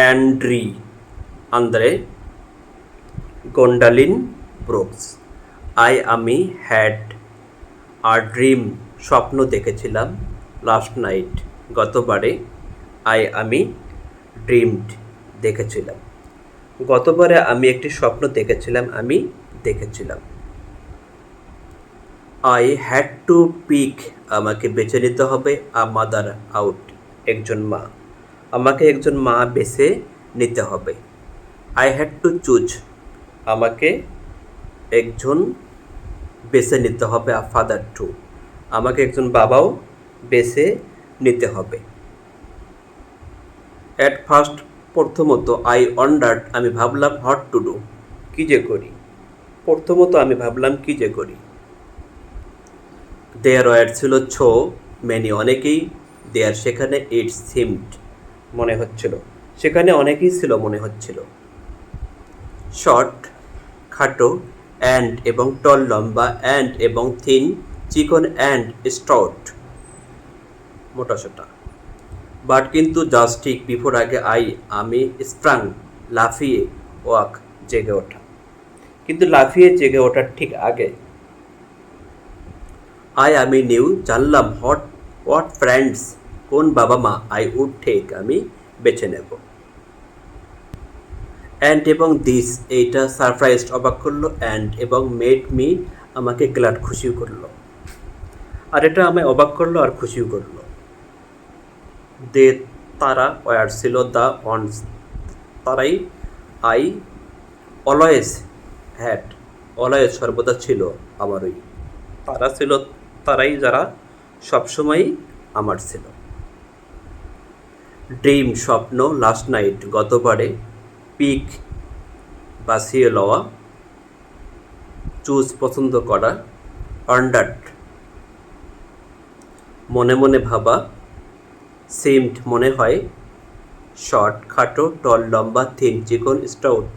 André ಅಂದರೆ গোন্ডালিন Brooks. আমি had a dream স্বপ্ন দেখেছিলাম লাস্ট নাইট গতবারে। আমি ড্রিমড দেখেছিলাম। গতবারে আমি একটি স্বপ্ন দেখেছিলাম, আমি দেখেছিলাম। আই হ্যাড টু পিক আমাকে বেছে নিতে হবে আ মাদার আউট একজন মা। আমাকে একজন মা বেছে নিতে হবে। আই হ্যাড টু চুজ আমাকে একজন বেছে নিতে হবে আ ফাদার টু। আমাকে একজন বাবাও বেছে নিতে হবে। অ্যাট ফার্স্ট প্রথমত আই ওয়ান্ডার্ড আমি ভাবলাম হোয়াট টু ডু কী যে করি। প্রথমত আমি ভাবলাম কী যে করি। দেয়ার ওয়ার ছিল ছো মেনি অনেকেই, দেয়ার সেখানে ইট সিমড মনে হচ্ছিল, সেখানে অনেকেই ছিল মনে হচ্ছিল। শর্ট খাটো, অ্যান্ড এবং টল লম্বা, অ্যান্ড এবং থিন চিকন, অ্যান্ড স্টাউট মোটাসোটা। বাট কিন্তু জাস্ট ঠিক বিফোর আগে আমি স্প্রাং লাফিয়ে ওয়াক জেগে ওঠা, কিন্তু লাফিয়ে জেগে ওঠার ঠিক আগে আমি নিউ জানলাম হোয়াট ফ্রেন্ডস কোন বাবা মা আই উড টেক আমি বেছে নেব। অ্যান্ড এবং দিস এইটা সারপ্রাইজড অবাক করলো, অ্যান্ড এবং মেড মি আমাকে গ্ল্যাড খুশিও করলো। আর এটা আমায় অবাক করলো আর খুশিও করলো। দে তারা ওয়ার ছিল দ্য ওয়ান্স তারাই আই অলওয়েজ হ্যাড অলওয়েজ সর্বদা ছিল আমার ওই তারা ছিল তারাই যারা সবসময়ই আমার ছিল। ড্রিম স্বপ্ন, লাস্ট নাইট গতবারে, পিক বাছিয়ে লওয়া, চুজ পছন্দ করা, ওয়ান্ডার্ড মনে মনে ভাবা, সিমড মনে হয়, শর্ট খাটো, টল লম্বা, থিন চিকন, স্টাউট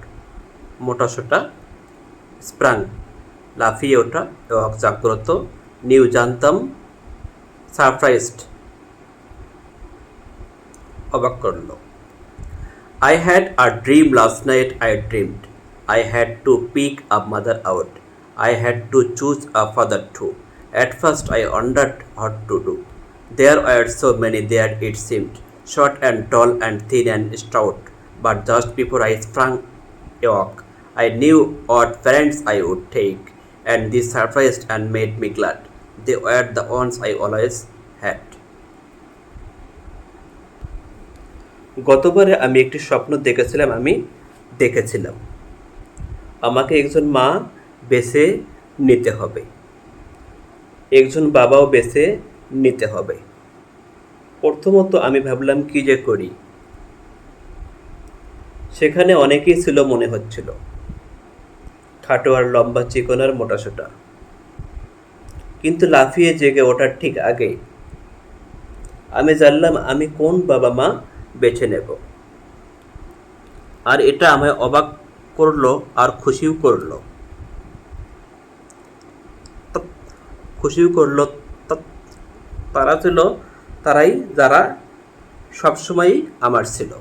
মোটাসোটা, স্প্রাং লাফিয়ে ওঠা, এবং জাগ্রত, নিউ জানতাম, সারপ্রাইজড অবাক করল। I had a dream last night. I dreamed I had to pick a mother out. I had to choose a father too. At first I wondered what to do. There were so many there it seemed, short and tall and thin and stout. But just before I sprang a walk, I knew what friends I would take, and this surprised and made me glad. They were the ones I always had. গতবারে আমি একটি স্বপ্ন দেখেছিলাম, আমি দেখেছিলাম। আমাকে একজন মা বেছে নিতে হবে, একজন বাবাও বেছে নিতে হবে। প্রথমত আমি ভাবলাম কী যে করি, সেখানে অনেকেই ছিল মনে হচ্ছিল, খাটো আর লম্বা, চিকন আর মোটাসোটা। কিন্তু লাফিয়ে জেগে ওঠার ঠিক আগে আমি জানলাম আমি কোন বাবা মা বেছে নেব। আর এটা আমায় অবাক করলো আর খুশিও করলো। তারা ছিল তারাই যারা সবসময়ই আমার ছিল।